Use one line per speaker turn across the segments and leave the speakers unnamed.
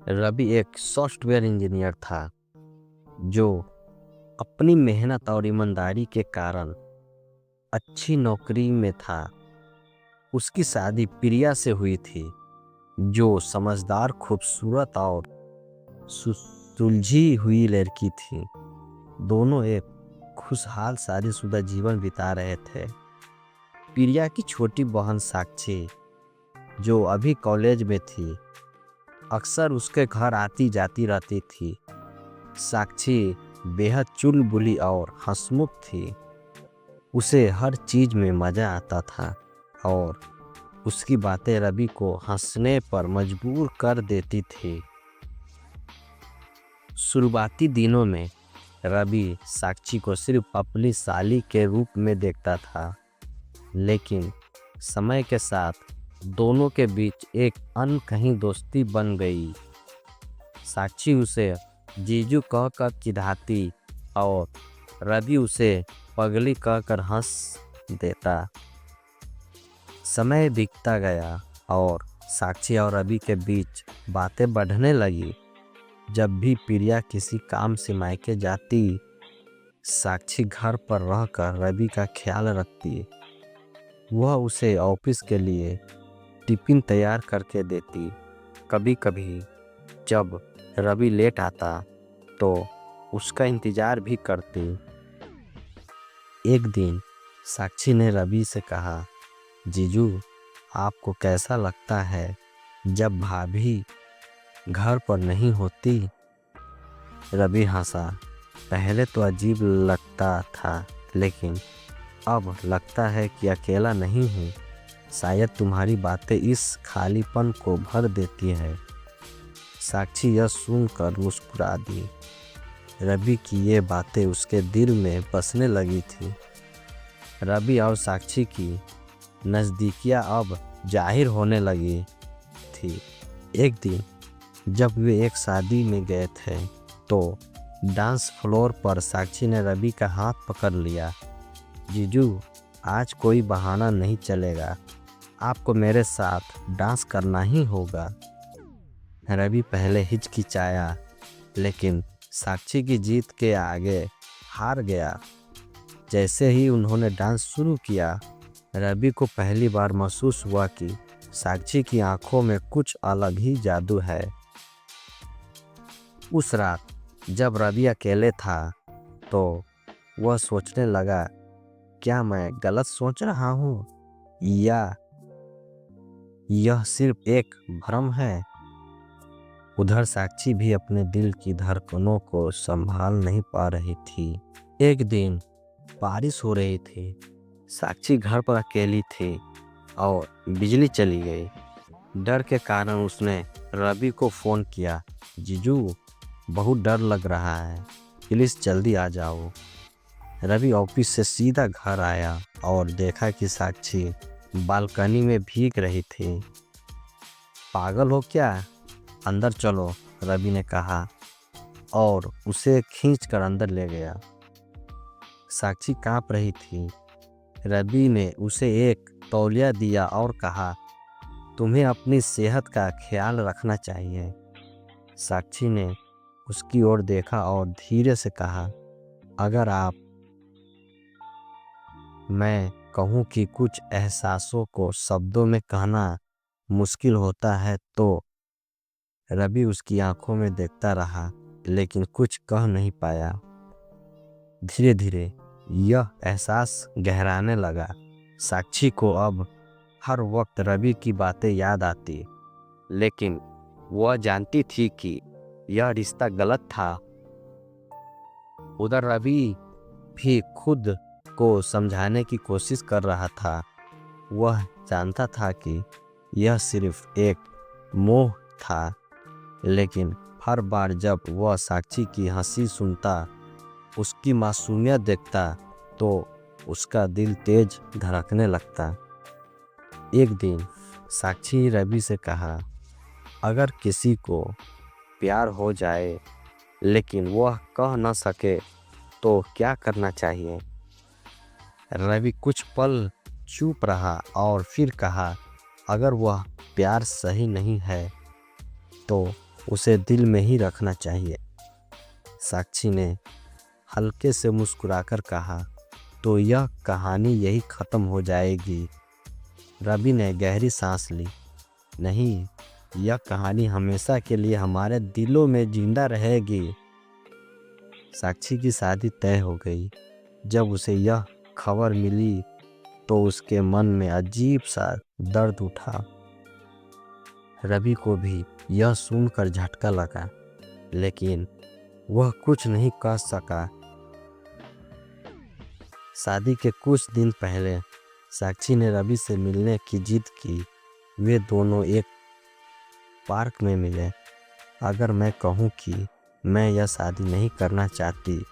रवि एक software engineer था जो अपनी मेहनत और ईमानदारी के कारण अच्छी नौकरी में था। उसकी शादी प्रिया से हुई थी, जो समझदार, खूबसूरत और सुलझी हुई लड़की थी। दोनों एक खुशहाल शादीशुदा जीवन बिता रहे थे। प्रिया की छोटी बहन साक्षी, जो अभी कॉलेज में थी, अक्सर उसके घर आती जाती रहती थी। साक्षी बेहद चुलबुली और हंसमुख थी। उसे हर चीज में मजा आता था और उसकी बातें रवि को हंसने पर मजबूर कर देती थी। शुरुआती दिनों में रवि साक्षी को सिर्फ अपनी साली के रूप में देखता था, लेकिन समय के साथ दोनों के बीच एक अनकही दोस्ती बन गई। साक्षी उसे जीजू कहकर चिढ़ाती और रवि उसे पगली कहकर हंस देता। समय बीतता गया और साक्षी और रवि के बीच बातें बढ़ने लगी। जब भी प्रिया किसी काम से मायके जाती, साक्षी घर पर रहकर रवि का ख्याल रखती। वह उसे ऑफिस के लिए टिफिन तैयार करके देती। कभी कभी जब रवि लेट आता तो उसका इंतजार भी करती। एक दिन साक्षी ने रवि से कहा, जीजू, आपको कैसा लगता है जब भाभी घर पर नहीं होती? रवि हंसा। पहले तो अजीब लगता था, लेकिन अब लगता है कि अकेला नहीं हूँ। शायद तुम्हारी बातें इस खालीपन को भर देती है। साक्षी यह सुनकर मुस्कुरा दी। रवि की ये बातें उसके दिल में बसने लगी थी। रवि और साक्षी की नज़दीकियाँ अब जाहिर होने लगी थी। एक दिन जब वे एक शादी में गए थे तो डांस फ्लोर पर साक्षी ने रवि का हाथ पकड़ लिया। जीजू, आज कोई बहाना नहीं चलेगा, आपको मेरे साथ डांस करना ही होगा। रवि पहले हिचकिचाया, लेकिन साक्षी की जीत के आगे हार गया। जैसे ही उन्होंने डांस शुरू किया, रवि को पहली बार महसूस हुआ कि साक्षी की आंखों में कुछ अलग ही जादू है। उस रात जब रवि अकेले था तो वह सोचने लगा, क्या मैं गलत सोच रहा हूँ या यह सिर्फ एक भ्रम है? उधर साक्षी भी अपने दिल की धड़कनों को संभाल नहीं पा रही थी। एक दिन बारिश हो रही थी। साक्षी घर पर अकेली थी और बिजली चली गई। डर के कारण उसने रवि को फ़ोन किया, जीजू, बहुत डर लग रहा है, प्लीज़ जल्दी आ जाओ। रवि ऑफिस से सीधा घर आया और देखा कि साक्षी बालकनी में भीग रही थी। पागल हो क्या? अंदर चलो, रवि ने कहा और उसे खींचकर अंदर ले गया। साक्षी कांप रही थी। रवि ने उसे एक तौलिया दिया और कहा, तुम्हें अपनी सेहत का ख्याल रखना चाहिए। साक्षी ने उसकी ओर देखा और धीरे से कहा, अगर मैं कहूँ कि कुछ एहसासों को शब्दों में कहना मुश्किल होता है तो। रवि उसकी आंखों में देखता रहा, लेकिन कुछ कह नहीं पाया। धीरे धीरे यह एहसास गहराने लगा। साक्षी को अब हर वक्त रवि की बातें याद आती, लेकिन वह जानती थी कि यह रिश्ता गलत था। उधर रवि भी खुद को समझाने की कोशिश कर रहा था। वह जानता था कि यह सिर्फ एक मोह था, लेकिन हर बार जब वह साक्षी की हंसी सुनता, उसकी मासूमियत देखता, तो उसका दिल तेज धड़कने लगता। एक दिन साक्षी ने रवि से कहा, अगर किसी को प्यार हो जाए लेकिन वह कह न सके तो क्या करना चाहिए? रवि कुछ पल चुप रहा और फिर कहा, अगर वह प्यार सही नहीं है तो उसे दिल में ही रखना चाहिए। साक्षी ने हल्के से मुस्कुराकर कहा, तो यह कहानी यही खत्म हो जाएगी? रवि ने गहरी सांस ली। नहीं, यह कहानी हमेशा के लिए हमारे दिलों में जिंदा रहेगी। साक्षी की शादी तय हो गई। जब उसे यह खबर मिली तो उसके मन में अजीब सा दर्द उठा। रवि को भी यह सुनकर झटका लगा, लेकिन वह कुछ नहीं कर सका। शादी के कुछ दिन पहले साक्षी ने रवि से मिलने की जिद की। वे दोनों एक पार्क में मिले। अगर मैं कहूँ कि मैं यह शादी नहीं करना चाहती,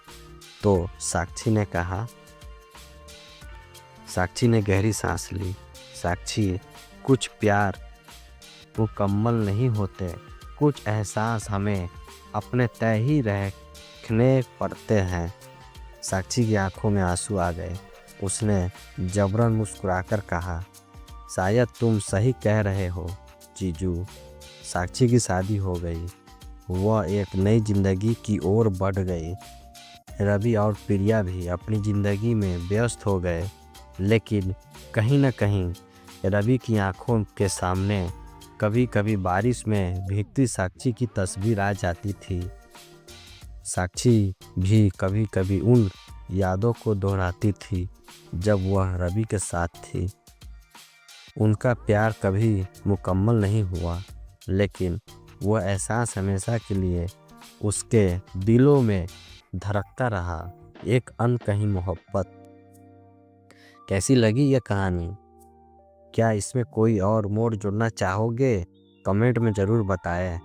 तो साक्षी ने गहरी सांस ली। साक्षी, कुछ प्यार मुकम्मल नहीं होते, कुछ एहसास हमें अपने तय ही रखने पड़ते हैं। साक्षी की आंखों में आंसू आ गए। उसने जबरन मुस्कुराकर कहा, शायद तुम सही कह रहे हो जीजू। साक्षी की शादी हो गई। वह एक नई जिंदगी की ओर बढ़ गई। रवि और प्रिया भी अपनी जिंदगी में व्यस्त हो गए, लेकिन कहीं न कहीं रवि की आंखों के सामने कभी कभी बारिश में भीगती साक्षी की तस्वीर आ जाती थी। साक्षी भी कभी कभी उन यादों को दोहराती थी जब वह रवि के साथ थी। उनका प्यार कभी मुकम्मल नहीं हुआ, लेकिन वह एहसास हमेशा के लिए उसके दिलों में धड़कता रहा, एक अनकही मोहब्बत। कैसी लगी यह कहानी? क्या इसमें कोई और मोड़ जोड़ना चाहोगे? कमेंट में ज़रूर बताएं।